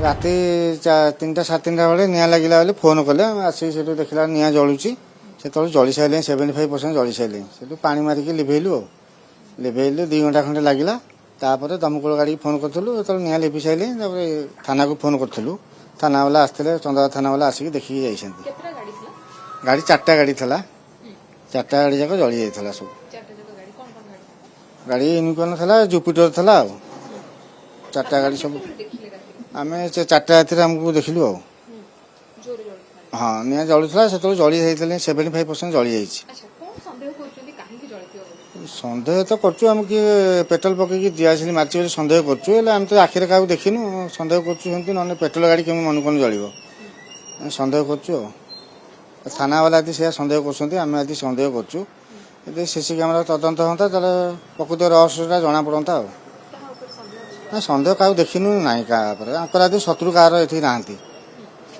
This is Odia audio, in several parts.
ରାତି 3ଟା 3:30 ବେଳେ ନିଆଁ ଲାଗିଲା ବୋଲି ଫୋନ୍ କଲେ ଆସିକି ସେଠୁ ଦେଖିଲା ନିଆଁ ଜଳୁଛି। ସେତେବେଳେ ଜଳି ସାରିଲେଣି 75% ଜଳି ସାରିଲେଣି। ସେଠୁ ପାଣି ମାରିକି ଲିଭେଇଲୁ ଆଉ ଲିଭେଇଲୁ 2 ଘଣ୍ଟା ଖଣ୍ଡେ ଲାଗିଲା। ତାପରେ ଦମକଳ ଗାଡ଼ିକି ଫୋନ୍ କରିଥିଲୁ। ଯେତେବେଳେ ନିଆଁ ଲିଭି ସାରିଲେଣି ତାପରେ ଥାନାକୁ ଫୋନ୍ କରିଥିଲୁ। ଥାନା ବାଲା ଆସିଥିଲେ, ଚନ୍ଦକା ଥାନା ବାଲା ଆସିକି ଦେଖିକି ଯାଇଛନ୍ତି। ଗାଡ଼ି 4ଟା ଗାଡ଼ି ଥିଲା, 4ଟା ଗାଡ଼ି ଯାକ ଜଳି ଯାଇଥିଲା ସବୁ। ଗାଡ଼ି ୟୁନିକର୍ଣ୍ଣ ଥିଲା, ଜୁପିଟର ଥିଲା ଆଉ 4ଟା ଗାଡ଼ି ସବୁ। ଆମେ 4ଟା ରାତିରେ ଆମକୁ ଦେଖିଲୁ ଆଉ। ହଁ ନିଆଁ ଜଳୁଥିଲା ସେତେବେଳେ ଜଳି ଯାଇଥିଲେ 75% ଜଳି ଯାଇଛି। ସନ୍ଦେହ ତ କରୁଛୁ ଆମେ କିଏ ପେଟ୍ରୋଲ ପକେଇକି ଦିଆସିଲି ମାରିଛି ବୋଲି ସନ୍ଦେହ କରୁଛୁ। ହେଲେ ଆମେ ତ ଆଖିରେ କାହାକୁ ଦେଖିନୁ, ସନ୍ଦେହ କରୁଛୁ ସେମିତି। ନହେଲେ ପେଟ୍ରୋଲ ଗାଡ଼ି କେମିତି ମନକୁ ଜଳିବ ସନ୍ଦେହ କରୁଛୁ ଆଉ। ଥାନା ବାଲା ଆଜି ସେଇଆ ସନ୍ଦେହ କରୁଛନ୍ତି, ଆମେ ଆଜି ସନ୍ଦେହ କରୁଛୁ। ଯଦି ସିସି କ୍ୟାମେରା ତଦନ୍ତ ହୁଅନ୍ତା ତାହେଲେ ପ୍ରକୃତ ରହସ୍ୟଟା ଜଣାପଡ଼ନ୍ତା ଆଉ। ନା ସନ୍ଦେହ କାହାକୁ ଦେଖିନୁ ନାହିଁ କାହା ଉପରେ। ଆଙ୍କର ଆଜି ଶତ୍ରୁ କାହାର ଏଠି ନାହାନ୍ତି,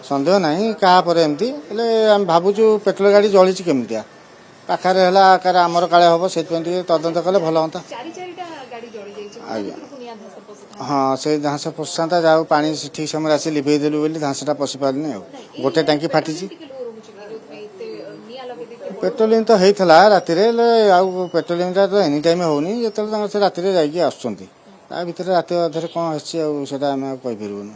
ସନ୍ଦେହ ନାହିଁ କାହା ପରେ ଏମିତି। ହେଲେ ଆମେ ଭାବୁଛୁ ପେଟ୍ରୋଲ ଗାଡ଼ି ଜଳିଛି କେମିତିଆ, ପାଖରେ ହେଲା ଆକାର ଆମର କାଳେ ହେବ, ସେଥିପାଇଁ ଟିକେ ତଦନ୍ତ କଲେ ଭଲ ହୁଅନ୍ତା। ଆଜ୍ଞା ହଁ ସେ ଧାଁସ ପଶିଥାନ୍ତା, ଯାହା ପାଣି ଠିକ୍ ସମୟରେ ଆସି ଲିଭେଇ ଦେଲୁ ବୋଲି ଧାଁସଟା ପଶି ପାରିନି ଆଉ। ଗୋଟେ ଟାଙ୍କି ଫାଟିଛି। ପେଟ୍ରୋଲିଂ ତ ହେଇଥିଲା ରାତିରେ, ହେଲେ ଆଉ ପେଟ୍ରୋଲିଂଟା ତ ଏନି ଟାଇମ୍ ହେଉନି। ଯେତେବେଳେ ତାଙ୍କର ସେ ରାତିରେ ଯାଇକି ଆସୁଛନ୍ତି, ତା ଭିତରେ ରାତି ଅଧରେ କ'ଣ ଆସିଛି ଆଉ ସେଇଟା ଆମେ ଆଉ କହିପାରିବୁନି।